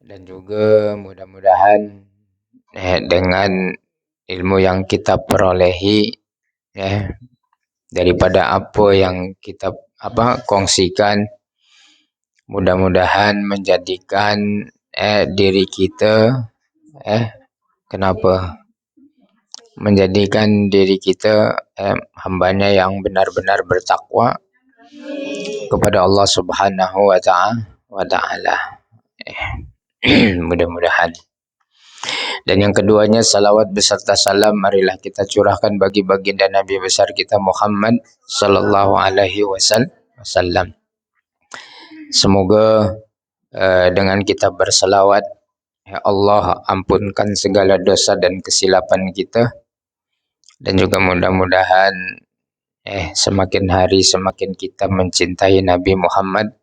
dan juga mudah-mudahan dengan ilmu yang kita perolehi daripada apa yang kita kongsikan, mudah-mudahan menjadikan diri kita menjadikan diri kita hambanya yang benar-benar bertakwa kepada Allah Subhanahu wa Ta'ala. Mudah-mudahan. Dan yang keduanya, salawat beserta salam marilah kita curahkan bagi baginda Nabi besar kita Muhammad sallallahu alaihi wasallam. Semoga dengan kita berselawat, ya Allah ampunkan segala dosa dan kesilapan kita, dan juga mudah-mudahan semakin hari semakin kita mencintai Nabi Muhammad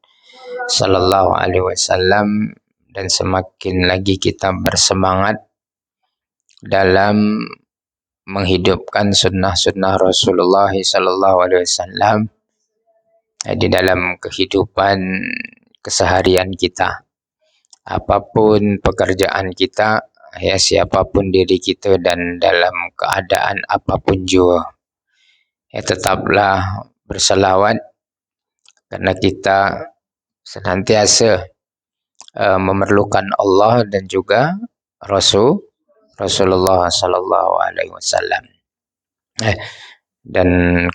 sallallahu alaihi wasallam, dan semakin lagi kita bersemangat dalam menghidupkan sunnah-sunnah Rasulullah sallallahu alaihi wasallam di dalam kehidupan keseharian kita. Apapun pekerjaan kita, siapapun diri kita, dan dalam keadaan apapun juga, tetaplah berselawat, karena kita senantiasa memerlukan Allah dan juga Rasulullah sallallahu alaihi wasallam. Dan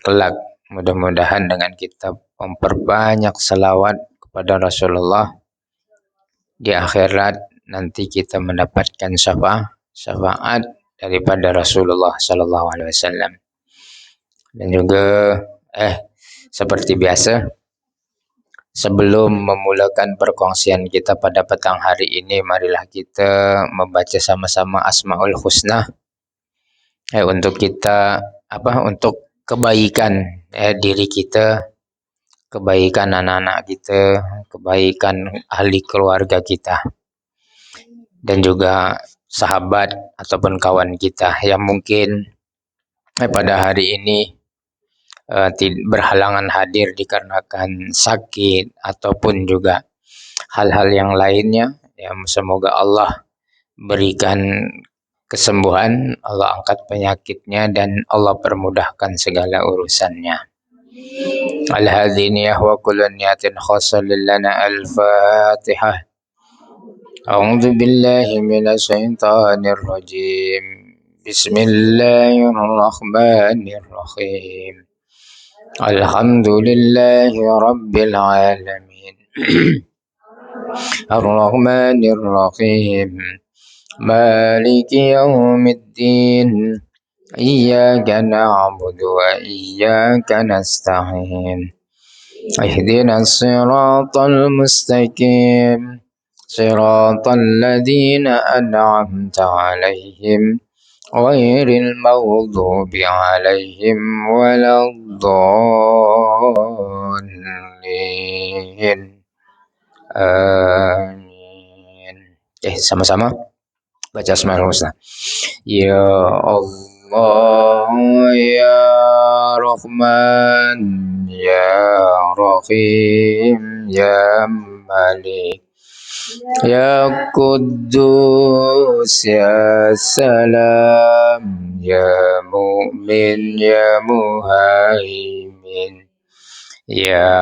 kelak mudah-mudahan dengan kita memperbanyak selawat kepada Rasulullah, di akhirat nanti kita mendapatkan syafaat daripada Rasulullah sallallahu alaihi wasallam. Dan juga seperti biasa, sebelum memulakan perkongsian kita pada petang hari ini, marilah kita membaca sama-sama Asmaul Husna untuk kita untuk kebaikan diri kita, kebaikan anak-anak kita, kebaikan ahli keluarga kita, dan juga sahabat ataupun kawan kita yang mungkin pada hari ini berhalangan hadir dikarenakan sakit ataupun juga hal-hal yang lainnya. Semoga Allah berikan kesembuhan, Allah angkat penyakitnya, dan Allah permudahkan segala urusannya. Al-hadhiniyah wa kullu niyatin khassa lillana al-Fatihah. A'udzu billahi minasyaitonir rajim. Bismillahirrahmanirrahim. Alhamdulillahi rabbil alamin. Ar-Rahmanir Rahim. Maliki yaumiddin. Iyyaka na'budu wa iyyaka nasta'in. Ihdinas siratal mustaqim. Siratal ladzina an'amta 'alaihim ghairil maghdubi 'alaihim waladdallin. Amin. Sama-sama baca Asmaul Husna. Ya Allah, ya Rahman, ya Rahim, ya Malik, ya Quddus, ya Salam, ya Mu'min, ya Muhaimin, ya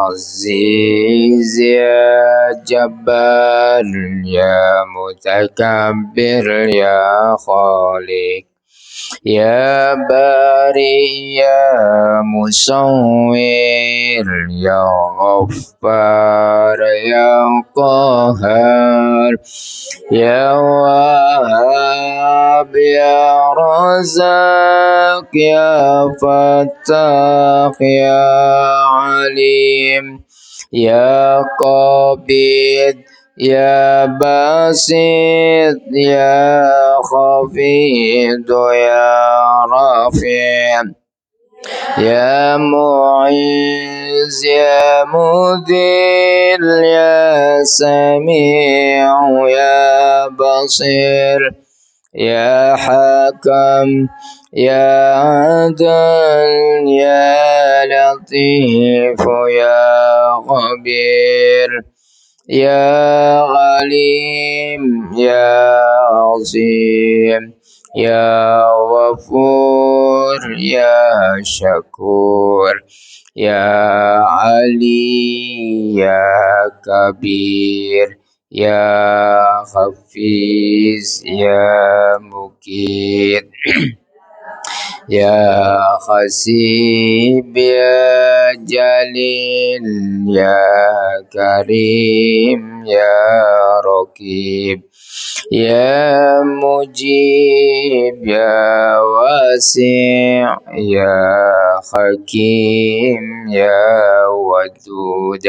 Aziz, ya Jabbar, ya Mutakabbir, ya Khaliq, ya Bari, ya Musawwir, ya Ghaffar, ya Qahhar, ya Wahhab, ya Razak, ya Fattah, ya Alim, ya Qabid, ya Basit, ya Khafid, ya Rafi', ya Mu'iz, ya Mudil, ya Sami', ya Basir, ya Hakam, ya Adil, ya Latif, ya Khabir, يا عليم يا عظيم يا غفور يا شكور يا علي يا كبير يا حفيظ يا مقيت يا حسيب يا جليل يا كريم يا رقيب يا مجيب يا واسع يا حكيم يا ودود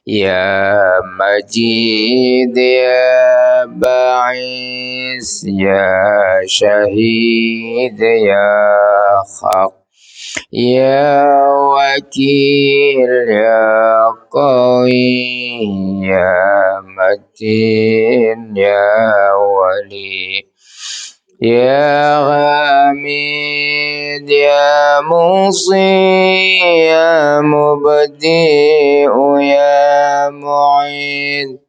يا مجيد يا باعث يا شهيد يا حق يا وكيل يا قوي يا متين يا ولي يا غميد يا موصي يا مبدئ يا معيد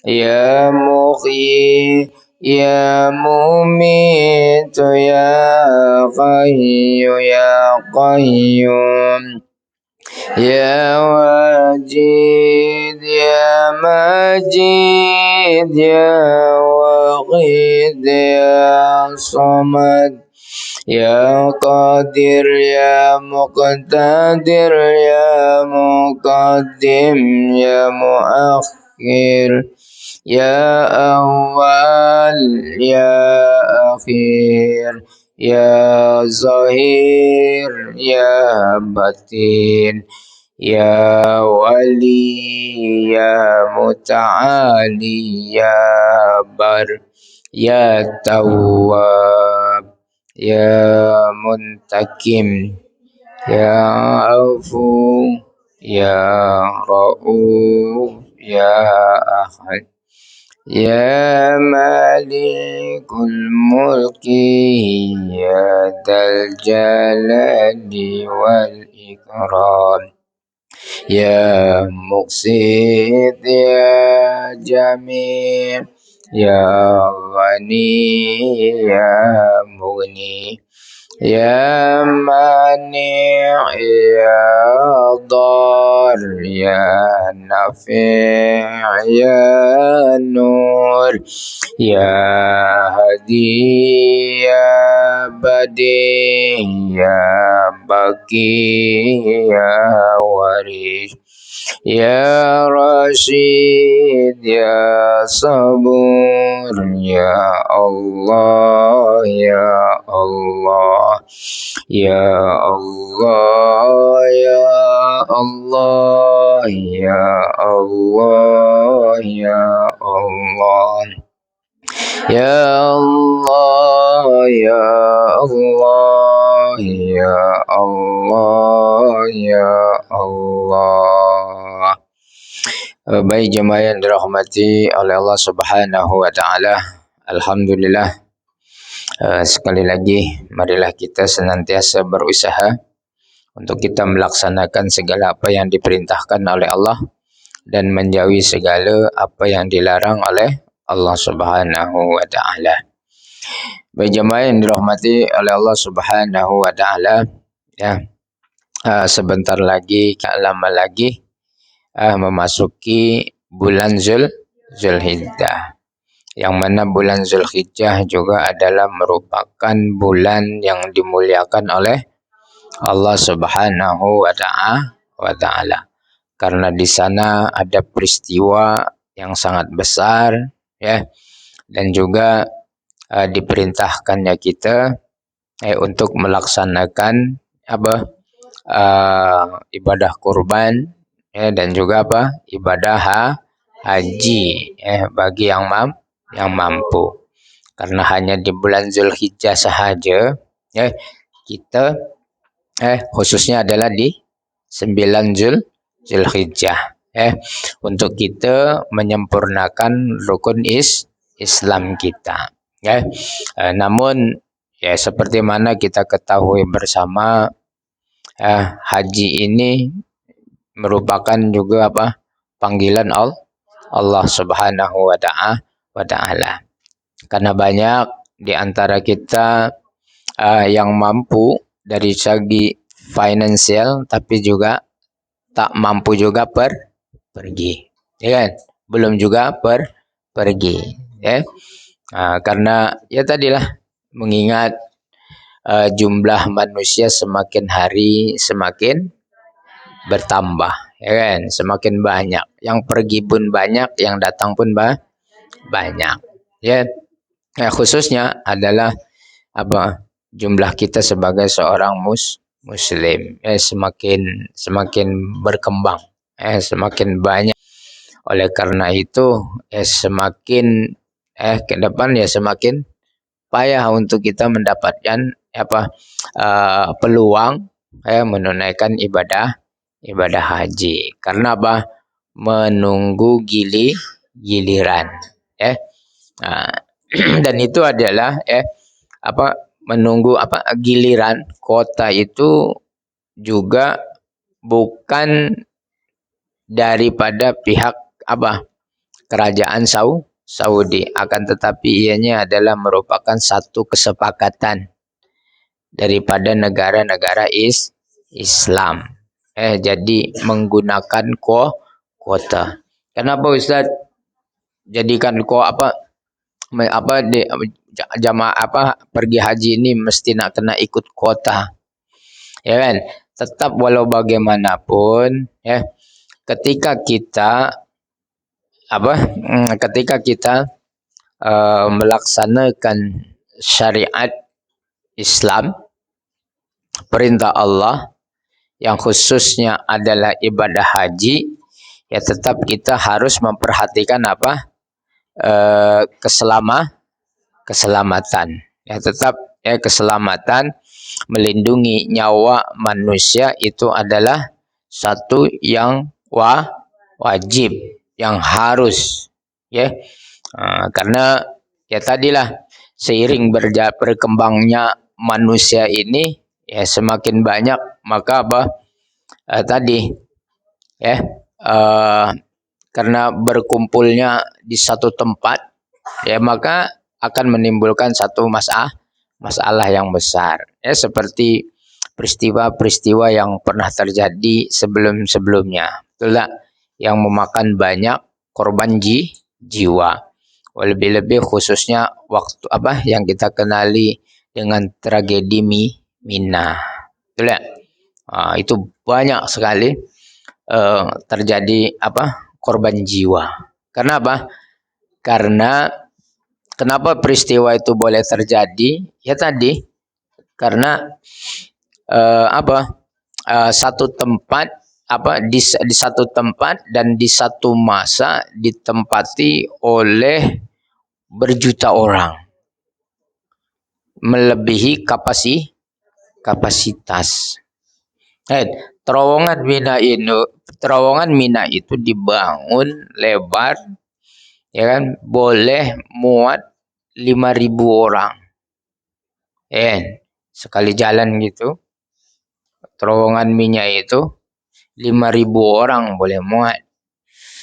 يا محيي يا مميت يا حي يا قيوم يا واجد يا مجيد يا وحيد يا صمد يا قادر يا مقتدر يا مقدم يا مؤخر يا أول يا أخير يا ظهير يا بطين يا ولي يا متعالي يا بر يا تواب يا منتقم يا عفو يا رؤوف يا أحد يا مالك الملك يا ذا الجلال والإكرام يا مقسط يا جميل يا غني يا مغني يا مانع يا ضار يا نافع يا نور يا هدي يا بديع يا بقي يا وريث يا رشيد يا صبور يا الله يا الله يا الله يا الله يا الله يا الله يا الله يا الله يا الله ya Allah. Baik jemaah yang dirahmati oleh Allah Subhanahu wa taala. Alhamdulillah, sekali lagi marilah kita senantiasa berusaha untuk kita melaksanakan segala apa yang diperintahkan oleh Allah dan menjauhi segala apa yang dilarang oleh Allah Subhanahu wa taala. Baik jemaah yang dirahmati oleh Allah Subhanahu wa taala, ya. Sebentar lagi, tak lama lagi memasuki bulan Zulhijjah. Yang mana bulan Zulhijjah juga adalah merupakan bulan yang dimuliakan oleh Allah Subhanahu wa taala. Karena di sana ada peristiwa yang sangat besar, ya. Dan juga diperintahkannya kita untuk melaksanakan ibadah kurban, ya, dan juga ibadah haji, bagi yang mampu. Karena hanya di bulan Zulhijjah sahaja, ya, kita khususnya adalah di 9 Zulhijjah, untuk kita menyempurnakan rukun Islam kita, ya. Namun ya seperti mana kita ketahui bersama, haji ini merupakan juga panggilan Allah Subhanahu wa Ta'ala. Karena banyak di antara kita yang mampu dari segi finansial tapi juga tak mampu juga pergi, ya kan? Belum juga pergi, ya. Karena ya tadilah mengingat jumlah manusia semakin hari semakin bertambah, ya kan? Semakin banyak. Yang pergi pun banyak, yang datang pun banyak. Ya, khususnya adalah apa? Jumlah kita sebagai seorang muslim semakin berkembang, semakin banyak. Oleh karena itu, semakin ke depan ya semakin payah untuk kita mendapatkan peluang menunaikan ibadah haji. Karena apa? Menunggu giliran, ya. Dan itu adalah menunggu giliran kota itu juga bukan daripada pihak kerajaan Saudi, akan tetapi ianya adalah merupakan satu kesepakatan daripada negara-negara Islam. Jadi menggunakan kuota. Kenapa Ustaz jadikan jamaah pergi haji ini mesti nak kena ikut kuota? Ya kan? Tetap walau bagaimanapun, ya, ketika kita melaksanakan syariat Islam, perintah Allah yang khususnya adalah ibadah haji, ya tetap kita harus memperhatikan keselamatan. Ya tetap keselamatan, melindungi nyawa manusia itu adalah satu yang wajib, yang harus, ya. Karena ya tadilah seiring berkembangnya manusia ini, ya semakin banyak, maka karena berkumpulnya di satu tempat, ya maka akan menimbulkan satu masalah yang besar, ya seperti peristiwa-peristiwa yang pernah terjadi sebelum-sebelumnya, itulah yang memakan banyak korban jiwa. Lebih-lebih khususnya waktu yang kita kenali dengan tragedi Mina. Itulah. Itu banyak sekali terjadi korban jiwa. Karena apa? Karena kenapa peristiwa itu boleh terjadi? Ya tadi karena satu tempat di satu tempat dan di satu masa ditempati oleh berjuta orang, melebihi kapasitas. Terowongan Mina itu dibangun lebar, ya kan, boleh muat 5.000 orang. Sekali jalan gitu. Terowongan Mina itu 5.000 orang boleh muat.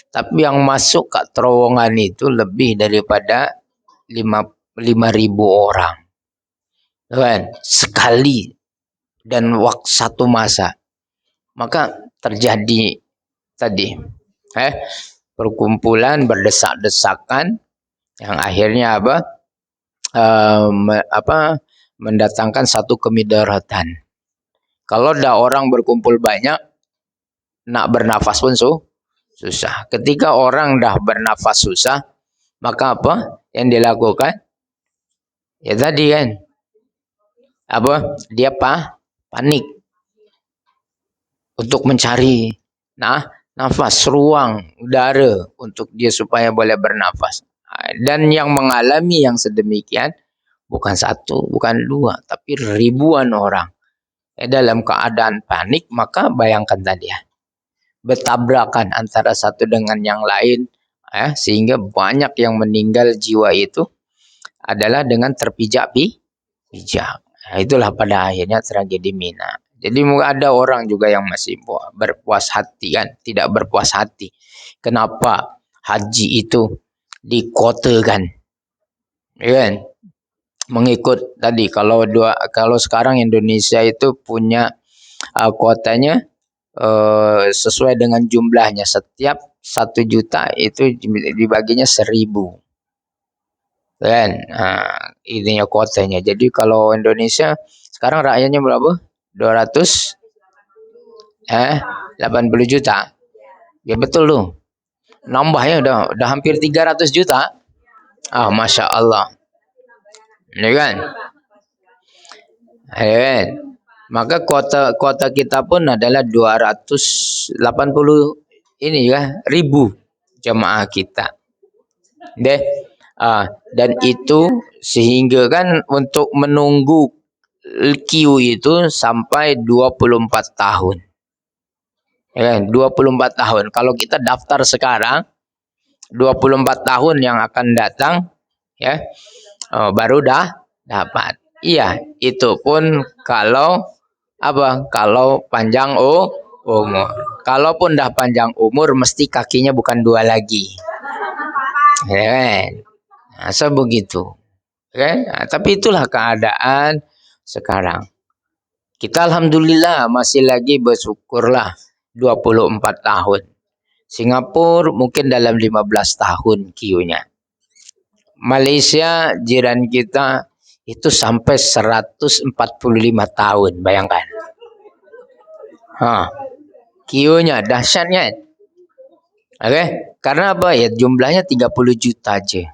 Tapi yang masuk ke terowongan itu lebih daripada 5.000 orang. Kan? Sekali dan waktu satu masa. Maka terjadi tadi perkumpulan berdesak-desakan yang akhirnya mendatangkan satu kemidaratan. Kalau ada orang berkumpul banyak, nak bernafas pun susah. Ketika orang dah bernafas susah, maka apa yang dilakukan? Ya tadi kan, dia panik untuk mencari nafas, ruang udara untuk dia supaya boleh bernafas. Dan yang mengalami yang sedemikian bukan satu, bukan dua, tapi ribuan orang. Dalam keadaan panik, maka bayangkan tadi bertabrakan antara satu dengan yang lain, sehingga banyak yang meninggal jiwa itu adalah dengan terpijak-pijak. Itulah pada akhirnya tragedi Mina. Jadi ada orang juga yang masih berpuas hati kan, tidak berpuas hati. Kenapa haji itu dikuotakan, ya kan? Mengikut tadi kalau sekarang Indonesia itu punya kuotanya sesuai dengan jumlahnya, setiap 1 juta itu dibaginya 1.000, kan? Nah, ininya kuotanya. Jadi kalau Indonesia sekarang rakyatnya berapa? 80 juta. Ya betul tuh. Nambahnya udah hampir 300 juta. Ah, Masya Allah. Ini kan? Kan? Maka kota kita pun adalah 280 ini ya ribu jemaah kita. Deh. Dan itu sehingga kan untuk menunggu queue itu sampai 24 tahun. Ya, 24 tahun. Kalau kita daftar sekarang 24 tahun yang akan datang ya baru dapat. Iya, itu pun kalau Kalau panjang umur. Kalaupun dah panjang umur mesti kakinya bukan 2 lagi. Ya kan? Nah, begitu. Kan? Nah, tapi itulah keadaan sekarang. Kita alhamdulillah masih lagi bersyukurlah 24 tahun. Singapura mungkin dalam 15 tahun queue-nya. Malaysia jiran kita itu sampai 145 tahun, bayangkan. Queue-nya dahsyat kan? Oke, karena apa ya? Jumlahnya 30 juta aja.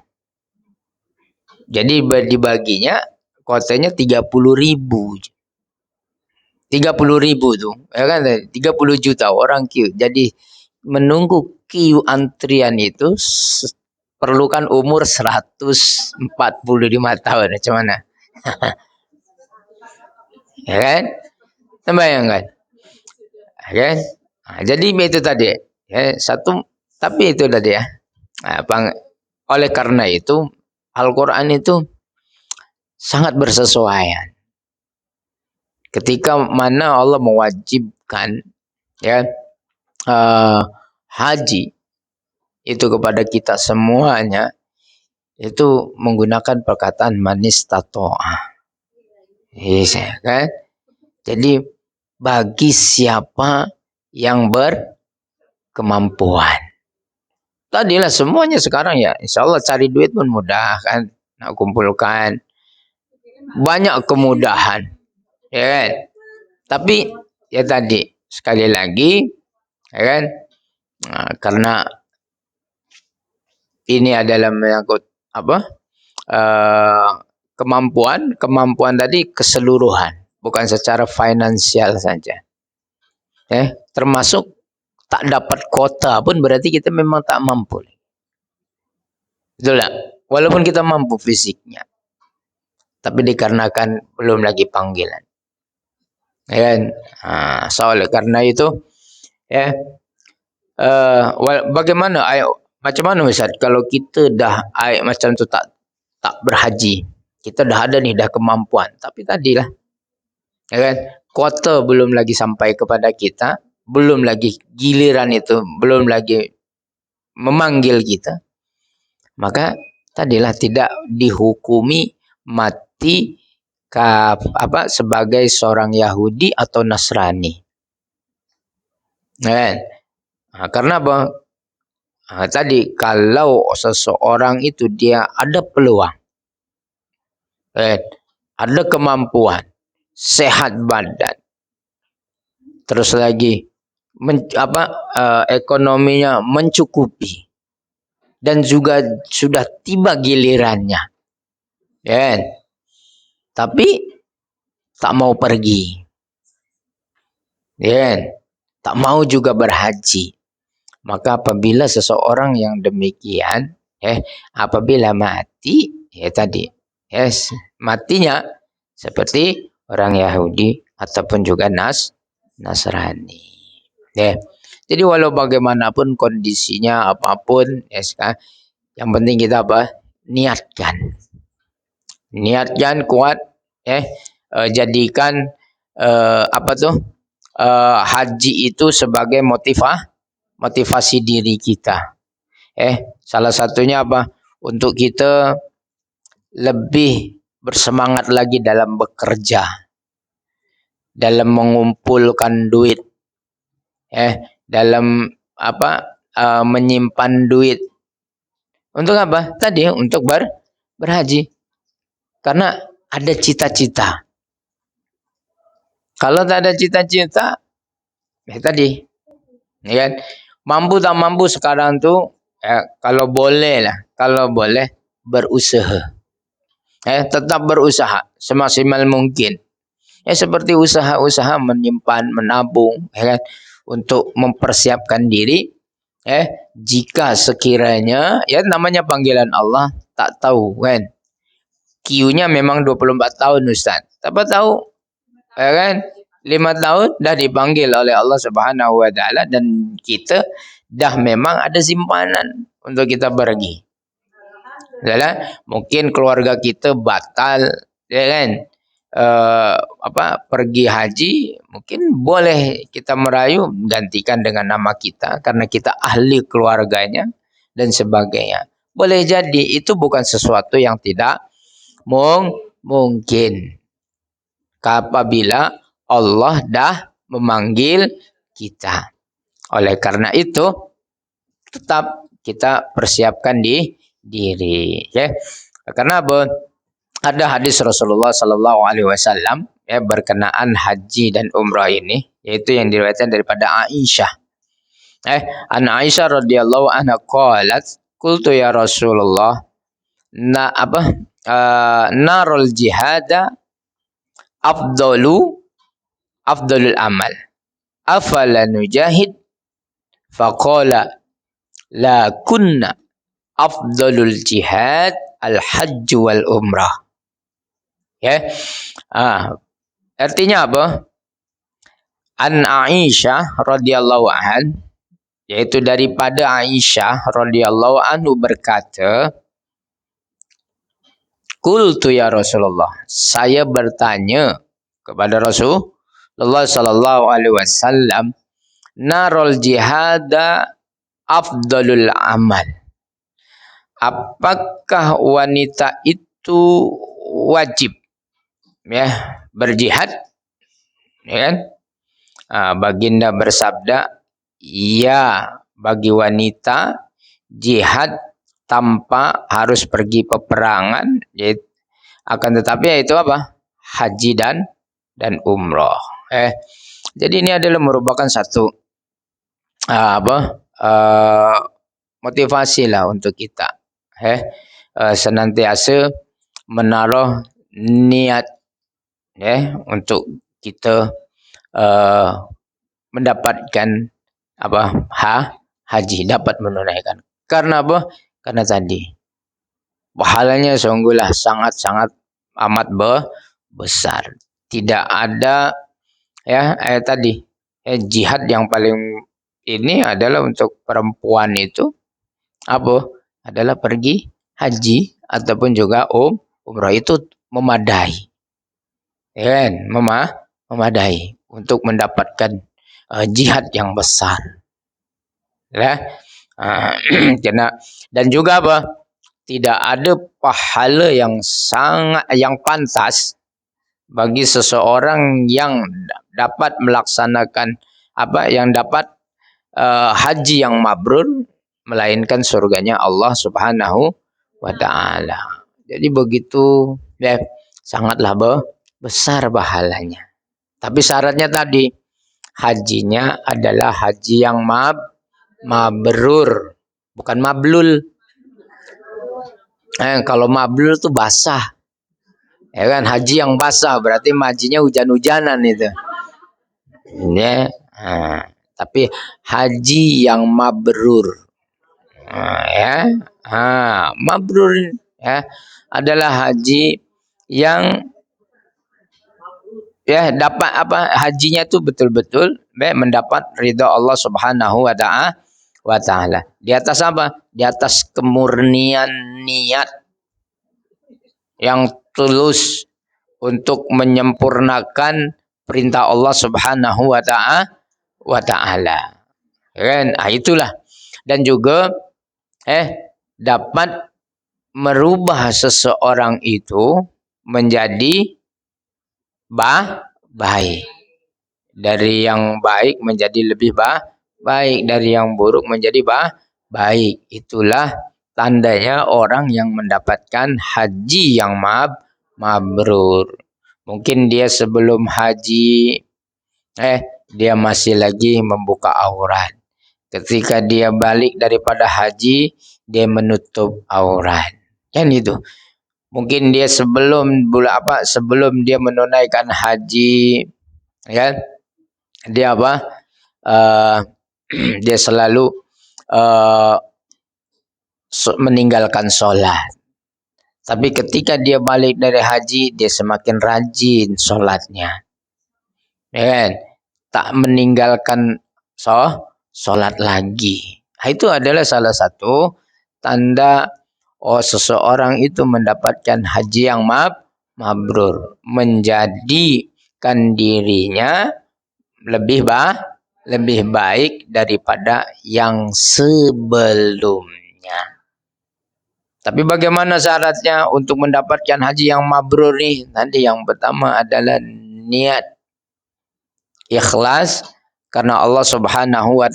Jadi dibaginya kotanya 30.000. 30.000 tuh, ya kan? 30 juta orang queue. Jadi menunggu queue antrian itu perlukan umur 145 tahun. Macam mana? Ya kan? Bayangkan. Ya kan? Nah, jadi itu tadi. Ya, tapi itu tadi ya. Oleh karena itu Al-Quran itu sangat bersesuaian. Ketika mana Allah mewajibkan ya haji itu kepada kita semuanya, itu menggunakan perkataan manistato'ah. Yes, kan? Jadi bagi siapa yang berkemampuan. Tadilah semuanya sekarang ya, insya Allah cari duit pun mudah kan, nak kumpulkan banyak kemudahan, ya kan? Tapi ya tadi sekali lagi, ya kan? Nah, karena ini adalah menyangkut kemampuan tadi keseluruhan, bukan secara finansial saja. Termasuk tak dapat kuota pun berarti kita memang tak mampu. Betul tak? Walaupun kita mampu fisiknya, tapi dikarenakan belum lagi panggilan. Ya kan? Soalnya karena itu, ya, bagaimana? Macam mana Ustaz kalau kita dah macam tu tak berhaji, kita dah ada nih dah kemampuan, tapi tadilah, ya kan? Kuota belum lagi sampai kepada kita, belum lagi giliran itu, belum lagi memanggil kita, maka tadilah tidak dihukumi mati sebagai seorang Yahudi atau Nasrani. Nah, karena apa? Tadi kalau seseorang itu dia ada peluang, ada kemampuan, sehat badan, terus lagi ekonominya mencukupi, dan juga sudah tiba gilirannya, ya, tapi tak mau pergi, ya, tak mau juga berhaji. Maka apabila seseorang yang demikian, apabila mati, ya tadi, matinya seperti orang Yahudi ataupun juga Nasrani. Jadi walau bagaimanapun kondisinya apapun, yang penting kita niatkan kuat, jadikan haji itu sebagai motivasi diri kita. Salah satunya apa? Untuk kita lebih bersemangat lagi dalam bekerja, dalam mengumpulkan duit, dalam apa? Menyimpan duit. Untuk apa? Tadi untuk berhaji. Karena ada cita-cita. Kalau tak ada cita-cita, tadi, ya kan? Mampu tak mampu sekarang tuh, kalau boleh berusaha. Tetap berusaha semaksimal mungkin. Seperti usaha-usaha menyimpan, menabung, ya kan? Untuk mempersiapkan diri, jika sekiranya, ya namanya panggilan Allah, tak tahu kan. Q-nya memang 24 tahun Ustaz. Apa tahu, ya kan? 5 tahun dah dipanggil oleh Allah Subhanahu wa taala dan kita dah memang ada simpanan untuk kita pergi. Yalah, mungkin keluarga kita batal, ya kan? Pergi haji, mungkin boleh kita merayu gantikan dengan nama kita karena kita ahli keluarganya dan sebagainya. Boleh jadi itu bukan sesuatu yang tidak mungkin. Apabila Allah dah memanggil kita. Oleh karena itu tetap kita persiapkan diri, ya. Karena apa? Ada hadis Rasulullah Sallallahu Alaihi Wasallam berkenaan haji dan umrah ini, yaitu yang diriwayatkan daripada Aisyah. An Aisyah radhiyallahu anha qalat, qultu ya Rasulullah, narul jihada afdalul amal. Afala nujahid? Faqala la kunna afdalul jihad al-hajj wal umrah. Artinya apa? An Aisyah radhiyallahu an, yaitu daripada Aisyah radhiyallahu anhu berkata, qultu ya Rasulullah, saya bertanya kepada Rasulullah sallallahu alaihi wasallam, narul jihada afdalul amal. Apakah wanita itu wajib berjihad? Ya kan? Baginda bersabda, ya, bagi wanita jihad tanpa harus pergi peperangan, akan tetapi yaitu apa? Haji dan umroh. Jadi ini adalah merupakan satu motivasi lah untuk kita, senantiasa menaruh niat, untuk kita mendapatkan haji, dapat menunaikan. Karena apa? Karena tadi pahalanya sungguhlah sangat-sangat amat besar. Tidak ada jihad yang paling ini adalah untuk perempuan itu adalah pergi haji ataupun juga umrah, itu memadai. Memadai untuk mendapatkan jihad yang besar. Dan juga tidak ada pahala yang pantas bagi seseorang yang dapat melaksanakan yang dapat haji yang mabrur, melainkan surganya Allah Subhanahu wa taala. Jadi begitu, sangatlah besar pahalanya. Tapi syaratnya tadi, hajinya adalah haji yang mabrur, bukan mablul. Kalau mablul itu basah. Ya kan, haji yang basah berarti hajinya hujan-hujanan itu. Tapi haji yang mabrur. Mabrur adalah haji yang dapat hajinya itu betul-betul mendapat ridha Allah Subhanahu wa taala. Di atas apa? Di atas kemurnian niat yang tulus untuk menyempurnakan perintah Allah Subhanahu wa taala. Itulah. Dan juga dapat merubah seseorang itu menjadi baik. Dari yang baik menjadi lebih baik, dari yang buruk menjadi baik. Itulah tandanya orang yang mendapatkan haji yang mabrur. Mungkin dia sebelum haji dia masih lagi membuka aurat. Ketika dia balik daripada haji, dia menutup aurat. Kan itu. Mungkin dia sebelum sebelum dia menunaikan haji, ya, dia dia selalu meninggalkan sholat. Tapi ketika dia balik dari haji, dia semakin rajin sholatnya. Ya kan? Tak meninggalkan sholat lagi. Itu adalah salah satu tanda seseorang itu mendapatkan haji yang mabrur. Menjadikan dirinya lebih baik daripada yang sebelumnya. Tapi bagaimana syaratnya untuk mendapatkan haji yang mabrur nih? Nanti yang pertama adalah niat ikhlas karena Allah Subhanahu wa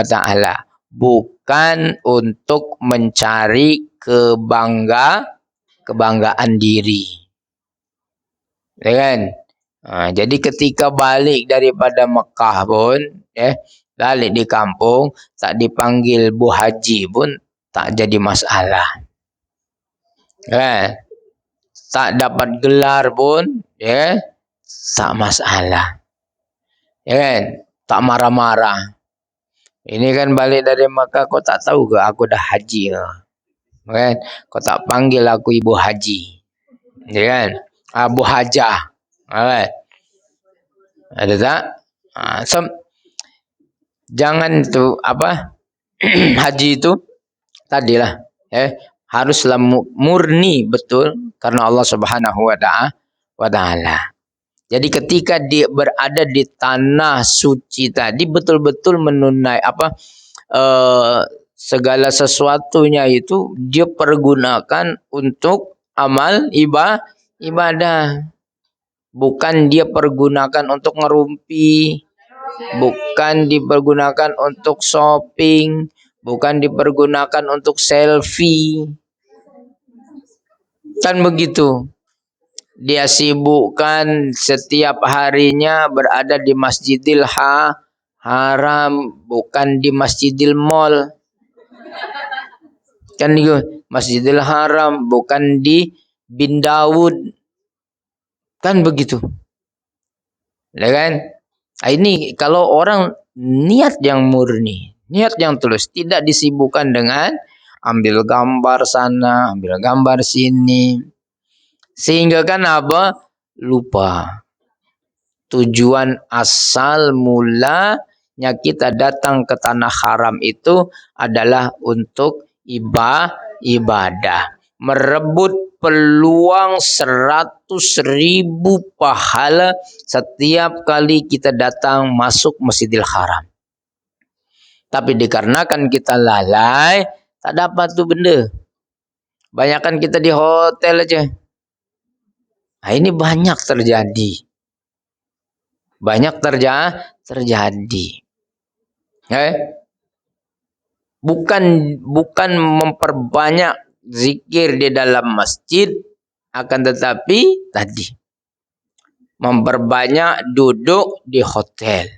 ta'ala, bukan untuk mencari kebanggaan diri. Ya kan? Jadi ketika balik daripada Mekah pun, balik di kampung, tak dipanggil Bu Haji pun tak jadi masalah. Tak dapat gelar pun, tak masalah. Ya kan? Tak marah-marah. Ini kan balik dari Mekah, kau tak tahu ke aku dah haji ke? Kan? Kau tak panggil aku Ibu Haji. Ya kan? Abu Hajah. Ada tak? Jangan tu haji itu tadilah haruslah murni betul karena Allah Subhanahu wa ta'ala. Jadi ketika dia berada di tanah suci tadi betul-betul menunai segala sesuatunya itu dia pergunakan untuk amal ibadah. Bukan dia pergunakan untuk ngerumpi, bukan dipergunakan untuk shopping, bukan dipergunakan untuk selfie. Kan begitu. Dia sibukkan setiap harinya berada di Masjidil Haram, bukan di Masjidil Mall. Kan itu, Masjidil Haram, bukan di Bin Daud. Kan begitu. Ya kan? Ini kalau orang niat yang murni, niat yang tulus, tidak disibukkan dengan ambil gambar sana, ambil gambar sini. Sehingga kan lupa tujuan asal mulanya kita datang ke tanah haram itu adalah untuk ibadah. Merebut peluang 100.000 pahala setiap kali kita datang masuk Masjidil Haram. Tapi dikarenakan kita lalai, tak dapat tuh benda. Banyakan kita di hotel aja. Nah, ini banyak terjadi. Banyak terjadi. Bukan memperbanyak zikir di dalam masjid, akan tetapi tadi memperbanyak duduk di hotel,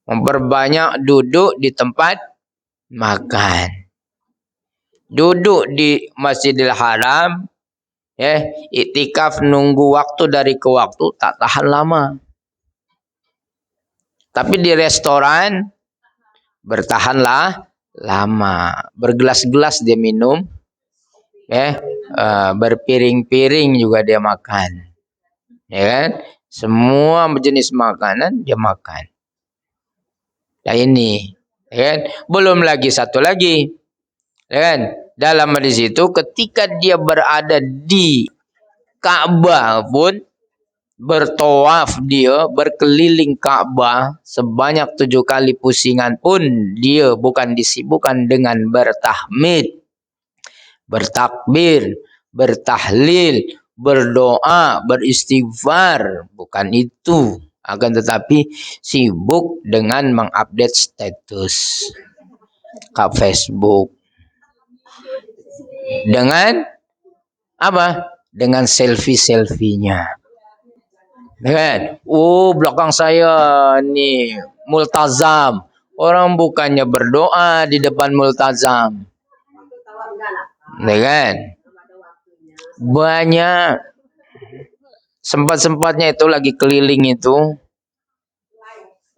memperbanyak duduk di tempat makan, duduk di Masjidil Haram, iktikaf nunggu waktu dari ke waktu tak tahan lama. Tapi di restoran bertahanlah lama, bergelas-gelas dia minum, berpiring-piring juga dia makan, ya kan? Semua jenis makanan dia makan. Nah ini, ya kan? Belum lagi satu lagi, ya kan? Dalam hadis itu ketika dia berada di Ka'bah pun bertawaf dia, berkeliling Ka'bah sebanyak 7 kali pusingan pun dia bukan disibukkan dengan bertahmid, bertakbir, bertahlil, berdoa, beristighfar. Bukan itu. Akan tetapi sibuk dengan mengupdate status ke Facebook. Dengan apa? Dengan selfie-selfienya. Kan? Oh, belakang saya nih multazam. Orang bukannya berdoa di depan multazam. Kan? Banyak sempat-sempatnya itu lagi keliling itu.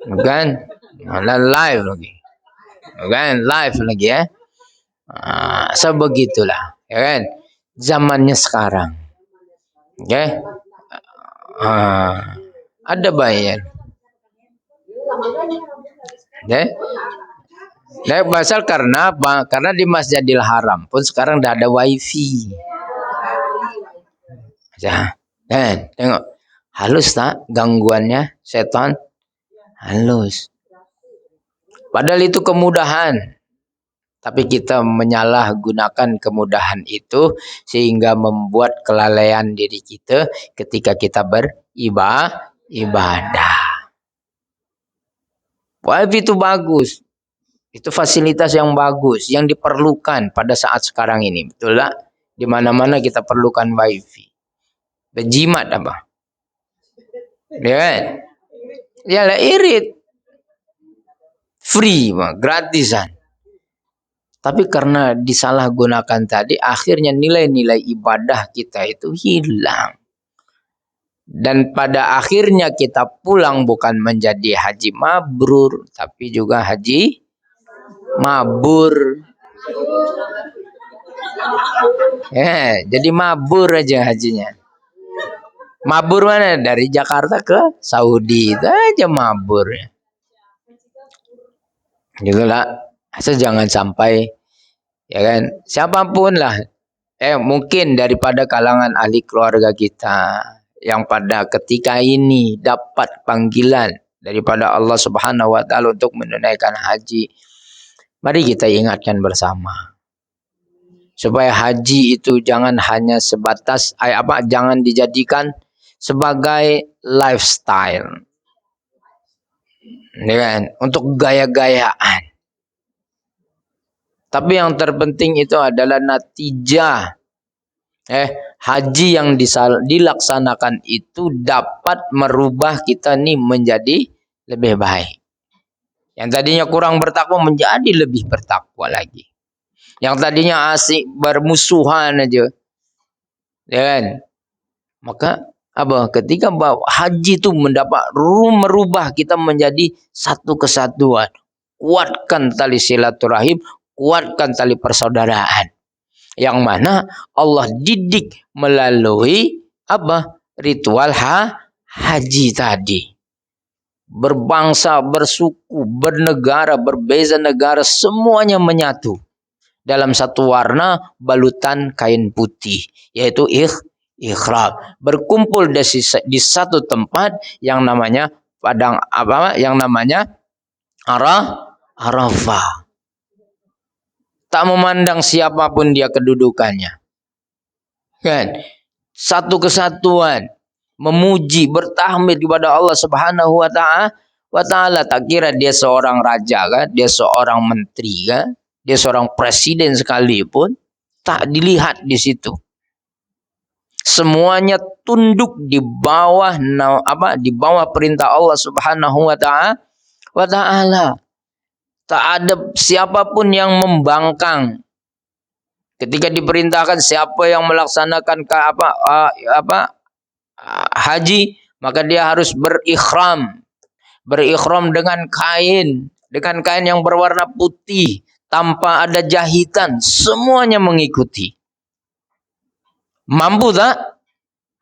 Kan? Mana live lagi. Kan? Live lagi ya. Sebegitulah, ya kan? Zamannya sekarang. Ya. Ada bayar. Ya. Nah, pasal karena apa? Karena di Masjidil Haram pun sekarang udah ada wifi. Ya, kan? Tengok. Halus tak gangguannya setan? Halus. Padahal itu kemudahan. Tapi kita menyalahgunakan kemudahan itu sehingga membuat kelalaian diri kita ketika kita beribadah. Wifi itu bagus. Itu fasilitas yang bagus, yang diperlukan pada saat sekarang ini. Betul tak? Di mana-mana kita perlukan wifi. Berjimat apa? Ya kan? Ya lah irit. Free, gratisan. Tapi karena disalahgunakan tadi, akhirnya nilai-nilai ibadah kita itu hilang. Dan pada akhirnya kita pulang bukan menjadi haji mabrur, tapi juga haji mabur. Jadi mabur aja hajinya. Mabur mana? Dari Jakarta ke Saudi, itu aja mabur. Gitulah. Asal jangan sampai, ya kan, siapapun lah, mungkin daripada kalangan ahli keluarga kita yang pada ketika ini dapat panggilan daripada Allah Subhanahu wa taala untuk menunaikan haji. Mari kita ingatkan bersama. Supaya haji itu jangan hanya sebatas jangan dijadikan sebagai lifestyle. Ya kan? Untuk gaya-gayaan. Tapi yang terpenting itu adalah natijah. Haji yang dilaksanakan itu dapat merubah kita nih menjadi lebih baik. Yang tadinya kurang bertakwa menjadi lebih bertakwa lagi. Yang tadinya asik bermusuhan aja. Ya kan? Maka ketika haji itu merubah kita menjadi satu kesatuan. Kuatkan tali silaturahim, kuatkan tali persaudaraan. Yang mana Allah didik melalui ritual haji tadi. Berbangsa, bersuku, bernegara, berbeza negara, semuanya menyatu dalam satu warna balutan kain putih, yaitu ihram. Berkumpul di satu tempat yang namanya Arafah. Tak memandang siapapun dia kedudukannya. Kan? Satu kesatuan, memuji, bertahmid kepada Allah Subhanahu wa taala. Tak kira dia seorang raja kan, dia seorang menteri kan, dia seorang presiden sekalipun, tak dilihat di situ. Semuanya tunduk di bawah perintah Allah Subhanahu wa taala. Tak ada siapapun yang membangkang. Ketika diperintahkan siapa yang melaksanakan haji, maka dia harus berikhram. Berikhram dengan kain yang berwarna putih tanpa ada jahitan, semuanya mengikuti. Mampu tak?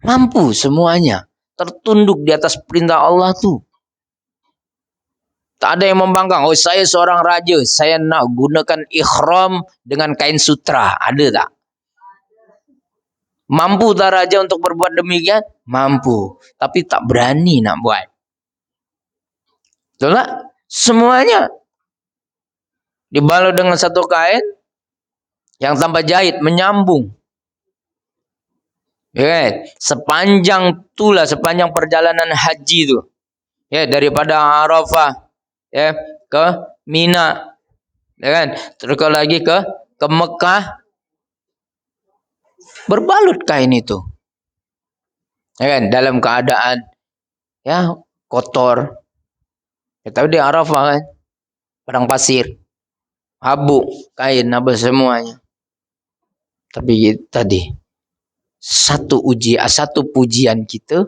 Mampu semuanya. Tertunduk di atas perintah Allah tuh. Tak ada yang membangkang. Oh, saya seorang raja, saya nak gunakan ikhram dengan kain sutra. Ada tak? Mampu tak raja untuk berbuat demikian? Mampu. Tapi tak berani nak buat. Betul tak? Semuanya dibalut dengan satu kain yang tanpa jahit, menyambung. Ya kan? Sepanjang perjalanan haji itu. Ya, daripada Arafah ya ke Mina. Ya kan? Terus lagi ke Mekah, berbalut kain itu. Ya kan? Dalam keadaan ya kotor. Ya, tapi di Arafah kan padang pasir, abu, kain, apa semuanya. Tapi tadi satu pujian kita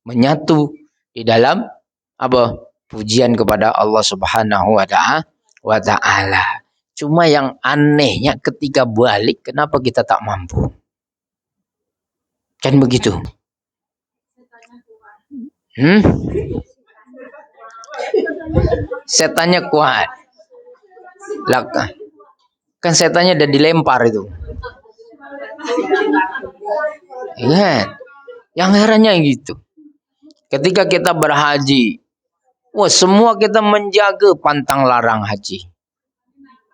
menyatu di dalam apa? Pujian kepada Allah Subhanahu wa taala. Cuma yang anehnya ketika balik, kenapa kita tak mampu? Kan begitu. Setannya kuat. Laka. Kan setannya udah dilempar itu. Ya. Yang herannya gitu. Ketika kita berhaji, wah semua kita menjaga pantang larang haji.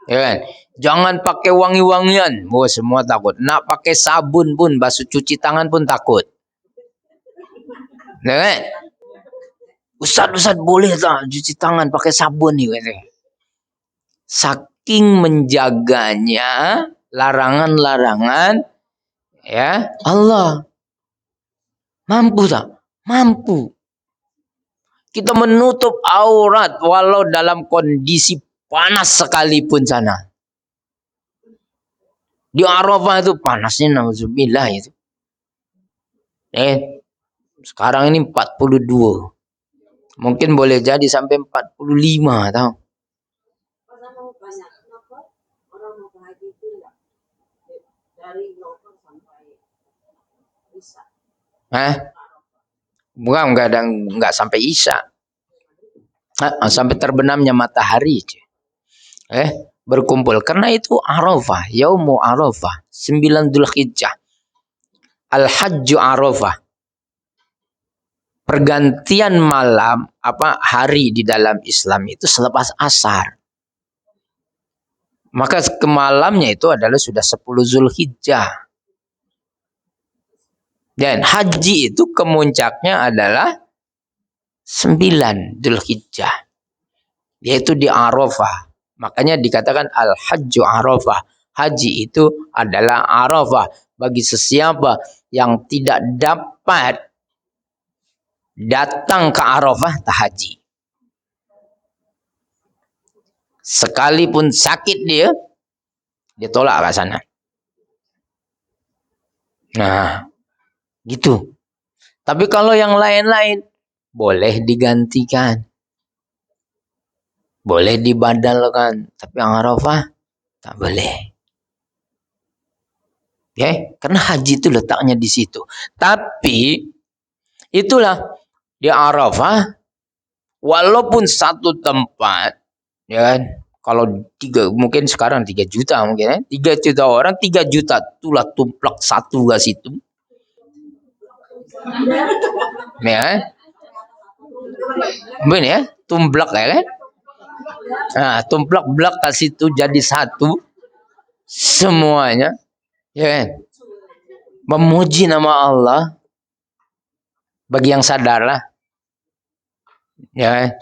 Ya kan? Jangan pakai wangi-wangian. Wah semua takut. Nak pakai sabun pun, basuh cuci tangan pun takut. Ya kan? Ustaz boleh tak cuci tangan pakai sabun nih katanya. Saking menjaganya larangan-larangan ya Allah. Mampu tak? Mampu. Kita menutup aurat walau dalam kondisi panas sekalipun sana. Di Arafah itu panasnya nauzubillah itu. Sekarang ini 42. Mungkin boleh jadi sampai 45 tahu. Bukan enggak sampai Isya. Sampai terbenamnya matahari. Berkumpul. Karena itu Arafah, Yaumu Arafah, 9 Dzulhijjah. Al-Hajju Arafah. Pergantian malam hari di dalam Islam itu selepas asar. Maka kemalamnya itu adalah sudah 10 Dzulhijjah. Dan haji itu kemuncaknya adalah 9 Dzulhijjah. Yaitu di Arafah. Makanya dikatakan Al-Hajju Arafah. Haji itu adalah Arafah. Bagi sesiapa yang tidak dapat datang ke Arafah, tak haji. Sekalipun sakit dia tolak ke sana. Nah, gitu. Tapi kalau yang lain-lain, boleh digantikan. Boleh dibadalkan. Tapi yang Arafah, tak boleh. Karena haji itu letaknya di situ. Tapi, itulah. Di Arafah, walaupun satu tempat, ya kan, kalau mungkin sekarang 3 juta mungkin 3 juta orang, 3 juta itulah tumplak satu ke situ. Ya. Benar ya, tumplak ya kan? Nah, tumplak-blak ke situ jadi satu semuanya, ya kan? Memuji nama Allah bagi yang sadar lah. Ya.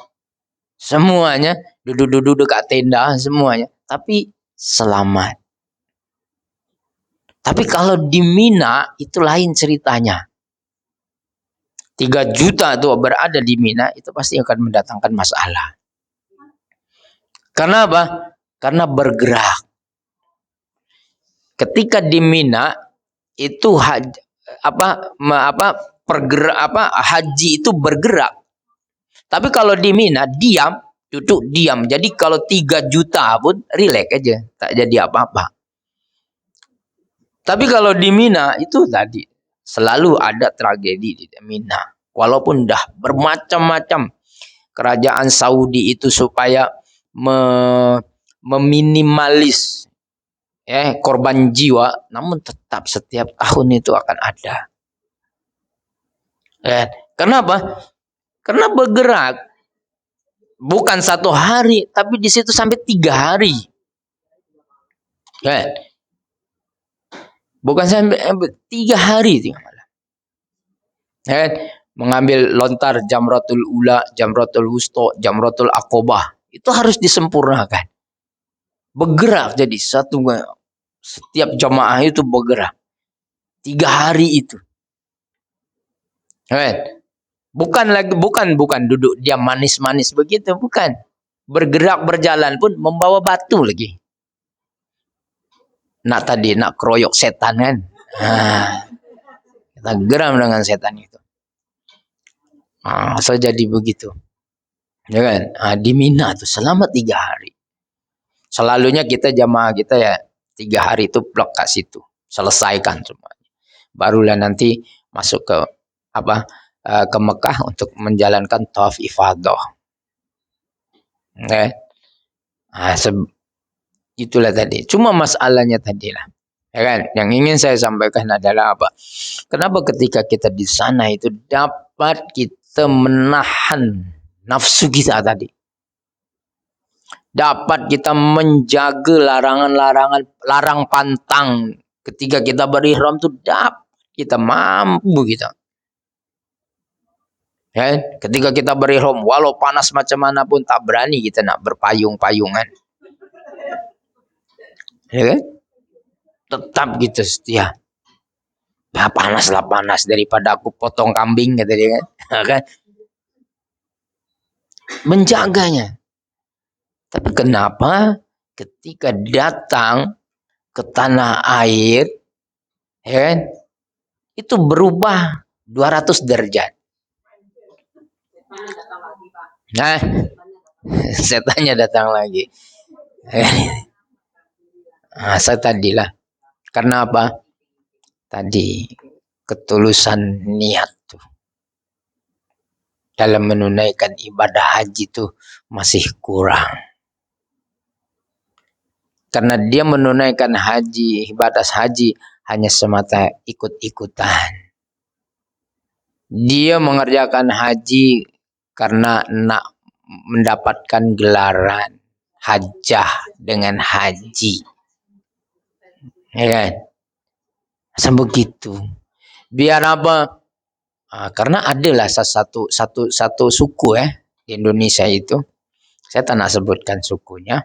Semuanya duduk-duduk dekat tenda semuanya, tapi selamat. Tapi kalau di Mina itu lain ceritanya. 3 juta itu berada di Mina itu pasti akan mendatangkan masalah. Karena apa? Karena bergerak. Ketika di Mina itu haji itu bergerak. Tapi kalau di Mina diam, duduk diam. Jadi kalau 3 juta pun rileks aja, tak jadi apa-apa. Tapi kalau di Mina itu tadi selalu ada tragedi di Mina. Walaupun dah bermacam-macam kerajaan Saudi itu supaya meminimalis korban jiwa, namun tetap setiap tahun itu akan ada. Kenapa? Karena bergerak bukan 1 hari, tapi di situ sampai 3 hari. Bukan sampai 3 hari mengambil lontar jamratul ula, jamratul wusta, jamratul aqobah. Itu harus disempurnakan. Bergerak jadi setiap jamaah itu bergerak. 3 hari itu. Bukan duduk diam manis-manis begitu, bukan. Bergerak berjalan pun membawa batu lagi. Nak keroyok setan kan. Kita geram dengan setan itu. So jadi begitu. Ya kan? Di Mina tuh selama 3 hari. Selalunya jamaah kita 3 hari itu blok kat situ. Selesaikan semuanya. Barulah nanti masuk ke Mekah untuk menjalankan tawaf ifadah. Itulah tadi. Cuma masalahnya tadilah. Ya kan? Yang ingin saya sampaikan adalah apa? Kenapa ketika kita di sana itu dapat kita menahan nafsu kita tadi? Dapat kita menjaga larangan-larangan, larang pantang ketika kita berihram itu dapat kita mampu kita. Ketika kita berihram, walau panas macam mana pun tak berani kita nak berpayung-payungan. Ya kan? Tetap gitu setia. Panaslah panas daripada aku potong kambing kata dia kan. Menjaganya. Tapi kenapa ketika datang ke tanah air itu berubah 200 derajat. Setannya datang lagi. Saya tadilah. Karena apa? Tadi ketulusan niat tuh. Dalam menunaikan ibadah haji itu masih kurang. Karena dia menunaikan ibadah haji hanya semata ikut-ikutan. Dia mengerjakan haji karena nak mendapatkan gelaran hajjah dengan haji. Ya kan? Sebegitu. Biar apa? Karena adalah satu suku di Indonesia itu. Saya tak nak sebutkan sukunya.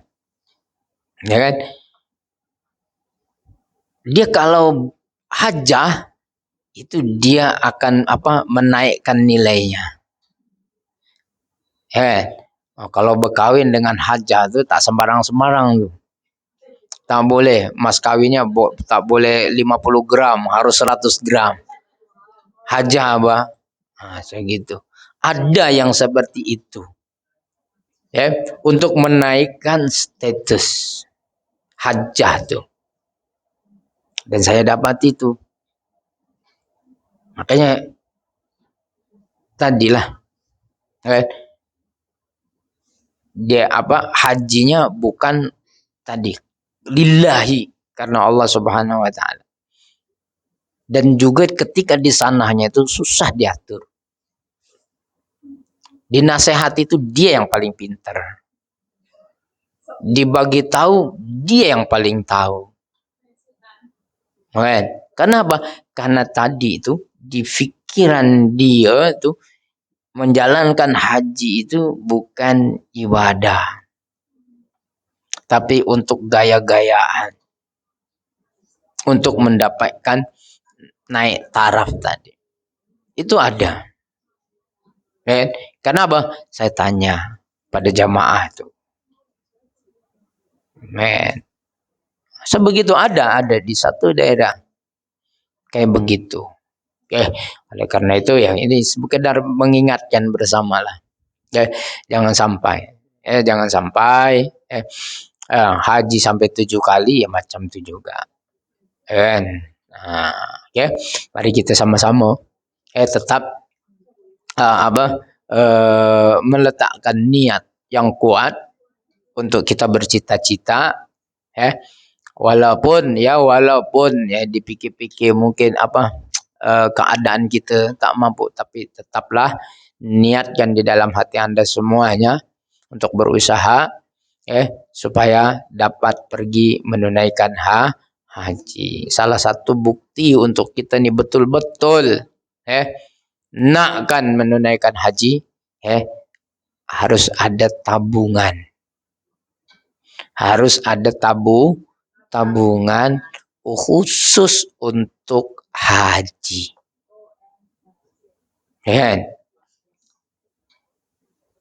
Ya kan? Dia kalau hajjah itu dia akan menaikkan nilainya. Kalau berkawin dengan hajjah itu tak sembarang-sembarang tuh. Tak boleh mas kawinnya tak boleh 50 gram, harus 100 gram. Hajjah segitu. Ada yang seperti itu. Untuk menaikkan status hajjah tuh. Dan saya dapat itu. Makanya tadilah dia hajinya bukan tadi lillahi karena Allah Subhanahu wa taala. Dan juga ketika di sananya itu susah diatur. Dinasehati itu dia yang paling pintar. Dibagi tahu dia yang paling tahu. Kenapa? Karena tadi itu di pikiran dia itu menjalankan haji itu bukan ibadah. Tapi untuk gaya-gayaan. Untuk mendapatkan naik taraf tadi. Itu ada. Kenapa? Saya tanya pada jamaah itu. Sebegitu ada di satu daerah. Kayak begitu. Oleh karena itu ini sekedar mengingatkan bersamalah. Jangan sampai haji sampai 7 kali macam itu juga. Mari kita sama-sama tetap meletakkan niat yang kuat untuk kita bercita-cita Walaupun ya dipikir-pikir mungkin keadaan kita tak mampu, tapi tetaplah niatkan di dalam hati Anda semuanya untuk berusaha supaya dapat pergi menunaikan haji. Salah satu bukti untuk kita ni betul-betul nakkan menunaikan haji, harus ada tabungan. Harus ada tabungan khusus untuk haji.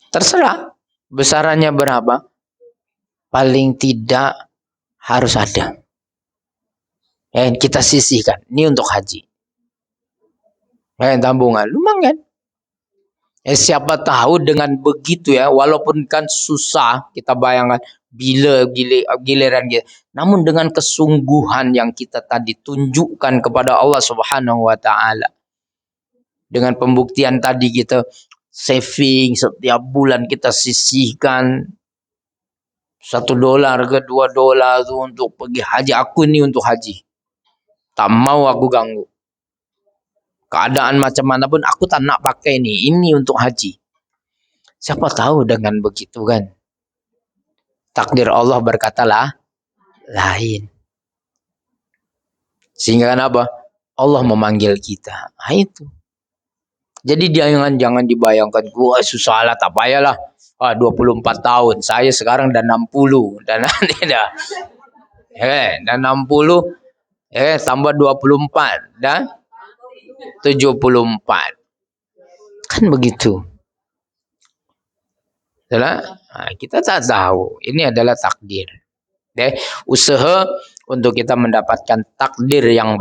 Terserah besarannya berapa. Paling tidak harus ada. Kita sisihkan. Ini untuk haji. Tabungan. Lumayan. Siapa tahu dengan begitu ya, walaupun kan susah kita bayangkan bila giliran kita. Namun dengan kesungguhan yang kita tadi tunjukkan kepada Allah Subhanahu wa taala. Dengan pembuktian tadi kita saving setiap bulan kita sisihkan $1 ke $2 tu untuk pergi haji. Aku ni untuk haji. Tak mau aku ganggu. Keadaan macam mana pun aku tak nak pakai ni. Ini untuk haji. Siapa tahu dengan begitu kan. Takdir Allah berkatalah lain. Sehingga apa? Allah memanggil kita. Itu. Jadi jangan dibayangkan gua susah lah, tak payahlah. 24 tahun. Saya sekarang dah 60. Dan nanti dah. Dan 60 tambah 24 dah 74. Kan begitu. Kita tak tahu. Ini adalah takdir. Usaha untuk kita mendapatkan takdir yang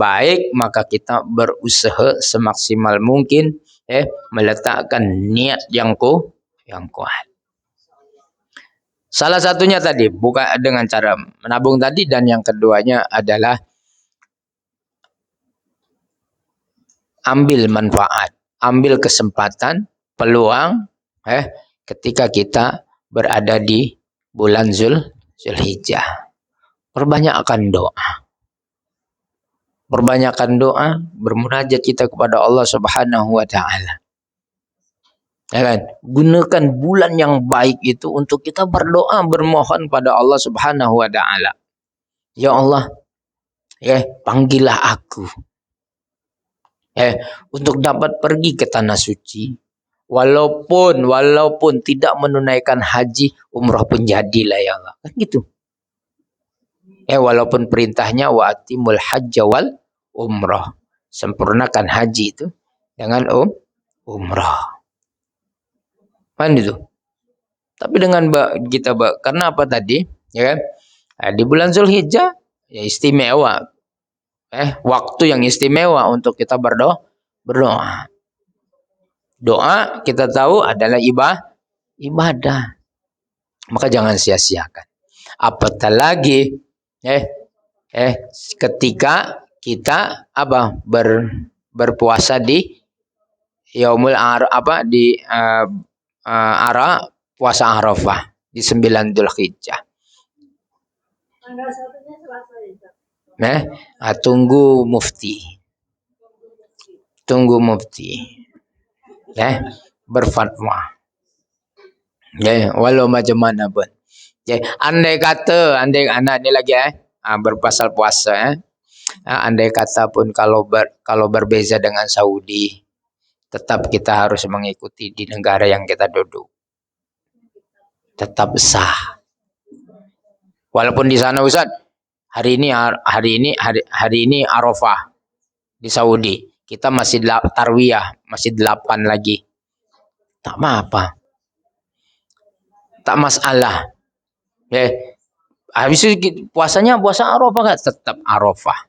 baik, maka kita berusaha semaksimal mungkin meletakkan niat yang kuat. Salah satunya tadi bukan dengan cara menabung tadi, dan yang keduanya adalah ambil manfaat, ambil kesempatan, peluang ketika kita berada di bulan Zulhijjah. Perbanyakkan doa. Perbanyakkan doa, bermunajat kita kepada Allah Subhanahu wa taala. Gunakan bulan yang baik itu untuk kita berdoa, bermohon pada Allah Subhanahu wa taala. Ya Allah, panggillah aku. Untuk dapat pergi ke tanah suci, walaupun tidak menunaikan haji, umrah pun jadilah ya Allah. Kan gitu. Walaupun perintahnya wa atimul hajja wal umrah, sempurnakan haji itu dengan umrah. Kan itu. Tapi dengan kita karena apa tadi? Di bulan Zulhijjah istimewa. Waktu yang istimewa untuk kita berdoa. Doa kita tahu adalah ibadah. Maka jangan sia-siakan. Apatah lagi ketika kita berpuasa di Yaumul puasa Arafah di 9 Dzulhijjah. Tunggu mufti berfatwa walau macam mana pun. Andai kata anak ni lagi berpasal puasa andai kata pun kalau berbeza dengan Saudi, tetap kita harus mengikuti di negara yang kita duduk. Tetap sah. Walaupun di sana Ustaz, hari ini Arafah di Saudi. Kita masih tarwiyah, masih 8 lagi. Tak apa. Tak masalah. Habis itu puasa Arafah kan? Tetap Arafah.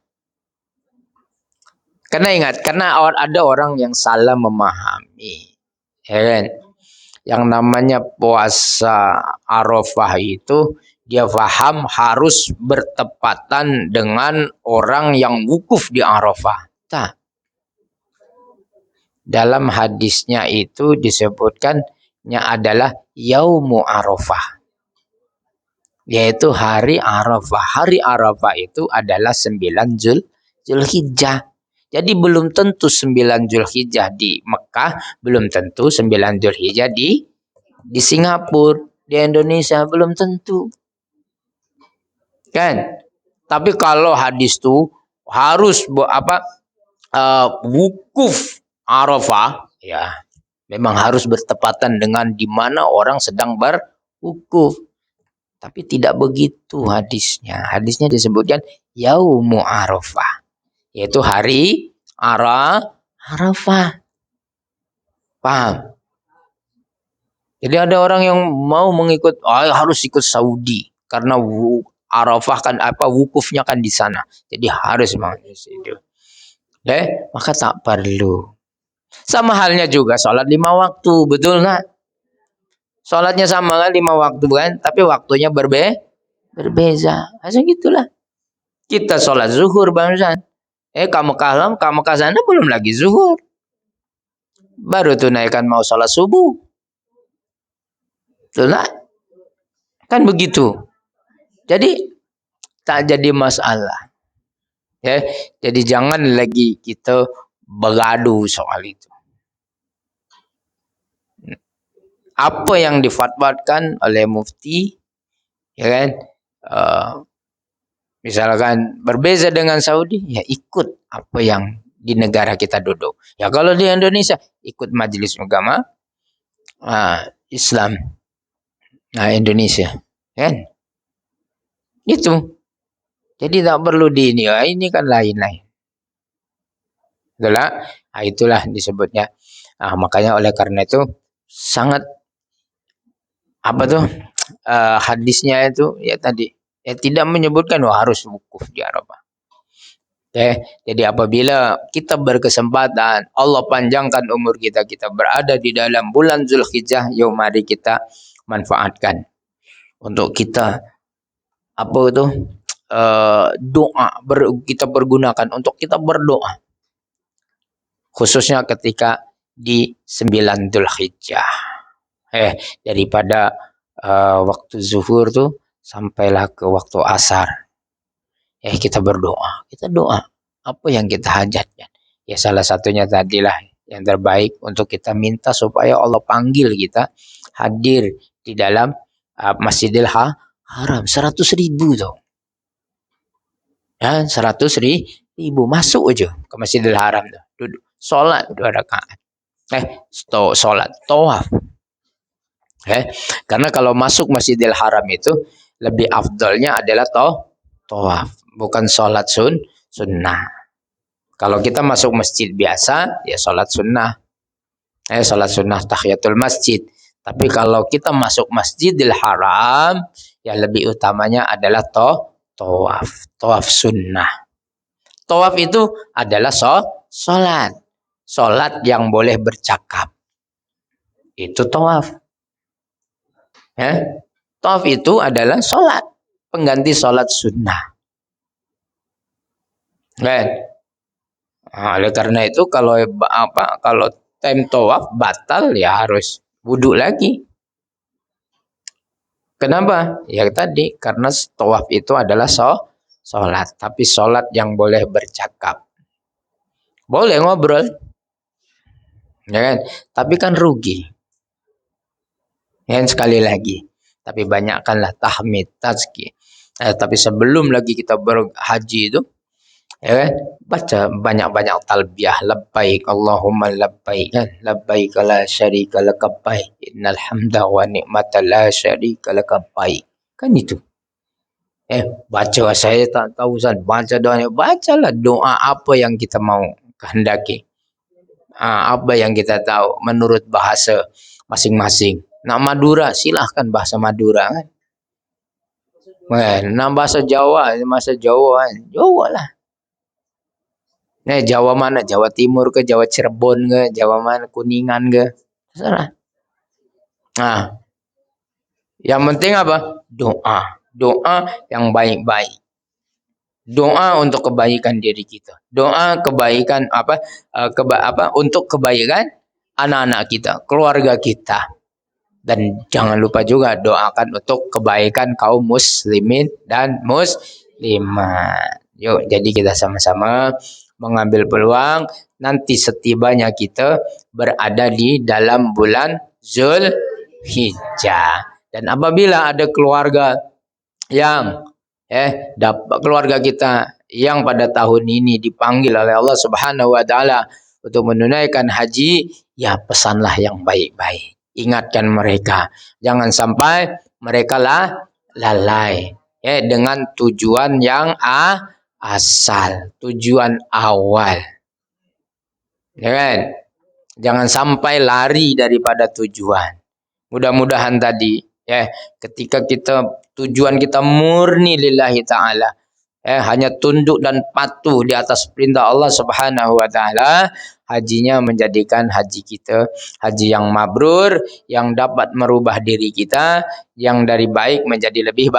Karena ada orang yang salah memahami. Yang namanya puasa Arafah itu dia faham harus bertepatan dengan orang yang wukuf di Arafah. Tak. Dalam hadisnya itu disebutkannya adalah Yaumu Arafah. yaitu hari Arafah. Hari Arafah itu adalah 9 Zulhijjah. Jadi belum tentu 9 Zulhijjah di Mekah, belum tentu 9 Zulhijjah di Singapura, di Indonesia belum tentu. Kan? Tapi kalau hadis itu harus wukuf Arafah, ya memang harus bertepatan dengan di mana orang sedang berwukuf. Tapi tidak begitu hadisnya. Hadisnya disebutkan Yaumu Arafah, yaitu hari Arafah. Paham? Jadi ada orang yang mau mengikut, harus ikut Saudi karena Arafah kan wukufnya kan di sana. Jadi harus itu. Maka tak perlu. Sama halnya juga sholat 5 waktu, betul nggak? Sholatnya sama kan 5 waktu kan, tapi waktunya berbeza. Asal gitulah. Kita sholat zuhur bangsa. Kamu ke sana belum lagi zuhur. Baru tunaikan mau sholat subuh. Betul nggak? Kan begitu. Jadi tak jadi masalah. Ya, jadi jangan lagi kita bergaduh soal itu. Apa yang difatwakan oleh mufti, ya kan? Misalkan berbeza dengan Saudi, ya ikut apa yang di negara kita duduk. Ya kalau di Indonesia ikut Majelis Ulama Islam Indonesia, kan? Itu. Jadi tak perlu ini kan lain-lain. Itulah disebutnya. Makanya oleh karena itu sangat hadisnya itu ya tadi tidak menyebutkan harus wukuf di Arafah. Jadi apabila kita berkesempatan Allah panjangkan umur kita berada di dalam bulan Zulhijjah, mari kita manfaatkan untuk kita doa kita pergunakan untuk kita berdoa, khususnya ketika di 9 Zulhijjah. Daripada waktu zuhur tuh sampailah ke waktu asar. Kita berdoa. Kita doa apa yang kita hajatkan. Ya salah satunya tadilah yang terbaik untuk kita minta supaya Allah panggil kita hadir di dalam Masjidil Haram. 100.000 tuh. 100.000 masuk aja ke Masjidil Haram tuh. Duduk. Sholat 2 rakaat. Sholat tawaf. Karena kalau masuk Masjidil Haram itu lebih afdalnya adalah tawaf, bukan sholat sunnah. Kalau kita masuk masjid biasa, ya sholat sunnah. Sholat sunnah tahiyatul masjid. Tapi kalau kita masuk Masjidil Haram, ya lebih utamanya adalah tawaf sunnah. Tawaf itu adalah sholat. Sholat yang boleh bercakap. Itu tawaf. Tawaf itu adalah sholat, pengganti sholat sunnah. Oleh karena itu kalau time tawaf batal ya harus wudhu lagi. Kenapa? Ya tadi karena tawaf itu adalah sholat, tapi sholat yang boleh bercakap. Boleh ngobrol, ya kan? Tapi kan rugi. Yang sekali lagi, tapi banyakkanlah tahmid, tazkiyah. Tapi sebelum lagi kita berhaji itu, ya kan, baca banyak-banyak talbiyah, labbaik Allahumma labbaik, labbaik la syarika lak labbaik, innal hamda wa ni'mata la syarika lak labbaik. Kan itu. Baca, saya tak tahu Ustaz, baca doanya, bacalah doa apa yang kita mau kehendaki. Apa yang kita tahu menurut bahasa masing-masing. Nak Madura, silahkan bahasa Madura kan. Nah bahasa Jawa kan. Jawa lah. Jawa mana? Jawa Timur ke, Jawa Cirebon ke, Jawa mana? Kuningan ke. Terserah. Yang penting apa? Doa. Doa yang baik-baik. Doa untuk kebaikan diri kita. Doa kebaikan untuk kebaikan anak-anak kita, keluarga kita. Dan jangan lupa juga doakan untuk kebaikan kaum muslimin dan muslimat. Yuk, jadi kita sama-sama mengambil peluang nanti setibanya kita berada di dalam bulan Zulhijjah. Dan apabila ada keluarga yang dapat keluarga kita yang pada tahun ini dipanggil oleh Allah Subhanahu wa taala untuk menunaikan haji, ya pesanlah yang baik-baik. Ingatkan mereka, jangan sampai mereka lalai dengan tujuan yang asal, tujuan awal. Ya kan? Jangan sampai lari daripada tujuan. Mudah-mudahan tadi ketika tujuan kita murni lillahi ta'ala, hanya tunduk dan patuh di atas perintah Allah Subhanahu wa taala, hajinya menjadikan haji kita haji yang mabrur, yang dapat merubah diri kita yang dari baik menjadi lebih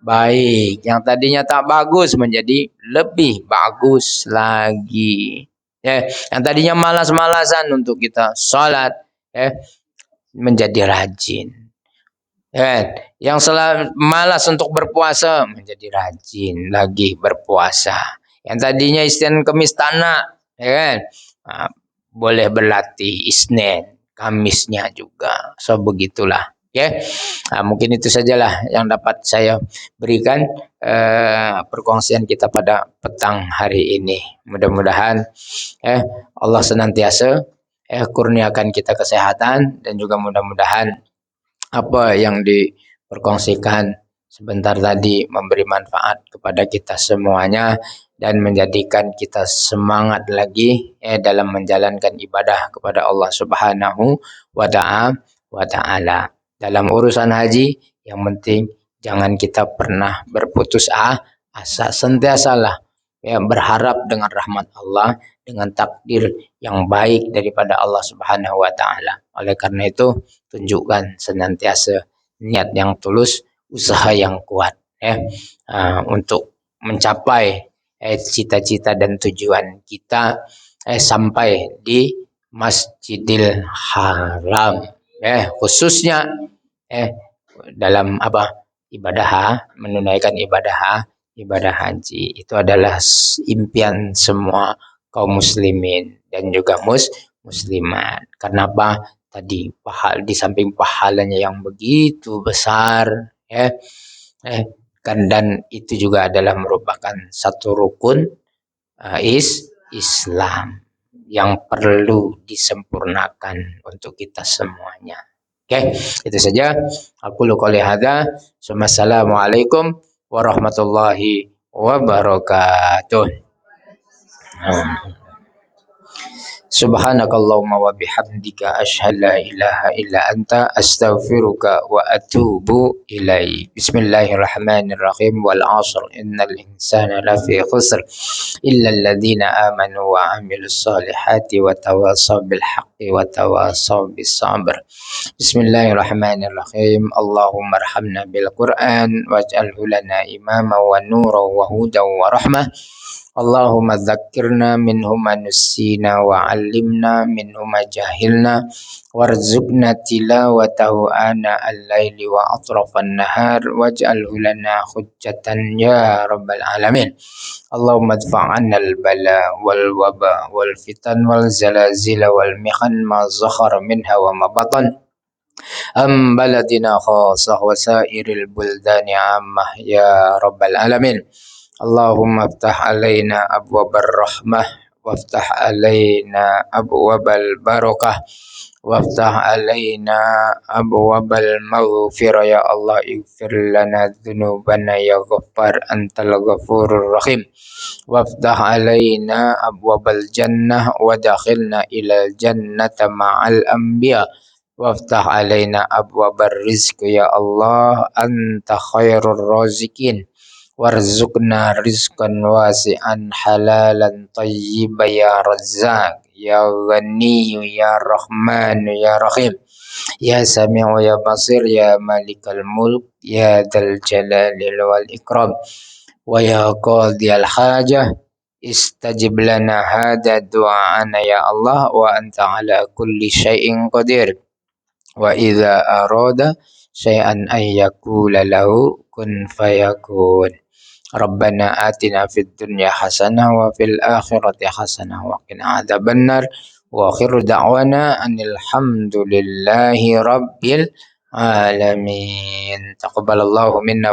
baik, yang tadinya tak bagus menjadi lebih bagus lagi. Yang tadinya malas-malasan untuk kita sholat menjadi rajin. Yang malas untuk berpuasa menjadi rajin lagi berpuasa. Yang tadinya Isnin Kamis tanak, boleh berlatih Isnin Kamisnya juga. So begitulah. Mungkin itu sajalah yang dapat saya berikan perkongsian kita pada petang hari ini. Mudah-mudahan Allah senantiasa kurniakan kita kesehatan, dan juga mudah-mudahan apa yang diperkongsikan sebentar tadi memberi manfaat kepada kita semuanya dan menjadikan kita semangat lagi dalam menjalankan ibadah kepada Allah Subhanahu wa taala. Dalam urusan haji, yang penting jangan kita pernah berputus asa, sentiasalah berharap dengan rahmat Allah, dengan takdir yang baik daripada Allah Subhanahu wa taala. Oleh karena itu, tunjukkan senantiasa niat yang tulus, usaha yang kuat untuk mencapai cita-cita dan tujuan kita sampai di Masjidil Haram, khususnya dalam ibadah, menunaikan ibadah haji. Itu adalah impian semua kaum muslimin dan juga muslimat. Kenapa? Tadi di samping pahalanya yang begitu besar, dan itu juga adalah merupakan satu rukun Islam yang perlu disempurnakan untuk kita semuanya. Itu saja. Aku qouli hadza. Wassalamualaikum warahmatullahi wabarakatuh. Subhanakallahumma wa bihamdika asyhadu la ilaha illa anta astaghfiruka wa atubu ilaik. Bismillahirrahmanirrahim. Wal 'ashr innal insana lafi khusr illa alladhina amanu wa 'amilus solihati wa tawassaw bil haqqi wa tawassaw bis sabr. Bismillahirrahmanirrahim. Allahumma arhamna bil Qur'an waj'alhu lana imama wa nuran wa hudan wa rahmah. Allahumma dzakkirna minhu ma nussina wa 'allimna minhu ma jahilna warzuqna tilawatahu ana al-laili wa atrafan nahar waj'alhu lana hujjatan ya rabbal alamin. Allahumma adfa' 'anna al-bala wal waba wal fitan wal zalazila wal mihan ma zakhara minha wa ma batan baladina khasah wa sairil buldani 'ammah ya rabbal alamin. Allahumma aftah alaina abwabar rahmah waftah alaina abwabal barakah waftah alaina abwabal maghfirah ya Allah. Ighfir lana dzunubana ya Ghaffar antal ghafurur rahim. Waftah alaina abwabal jannah wa dakhilna ilal jannata ma'al anbiya. Waftah alaina abwabar rizq ya Allah anta khairur razikin. Warzuqna rizqan wasi'an halalan tayyiban ya Razzaq ya Ghani ya Rahman ya Rahim ya Sami'u ya Basir ya Malikal Mulk ya Dzal Jalali wal Ikram wa ya Qadiyal Hajah istajib lana hadha du'ana ya Allah wa anta ala kulli syai'in qadir. wa idza arada syai'an ay yaqula lahu kun fayakun. Rabbana atina fid dunya hasanah wa fil akhirati hasanah wa qina adzabannar wa akhiru da'wana anil hamdulillahi rabbil alamin. Taqabbalallahu minna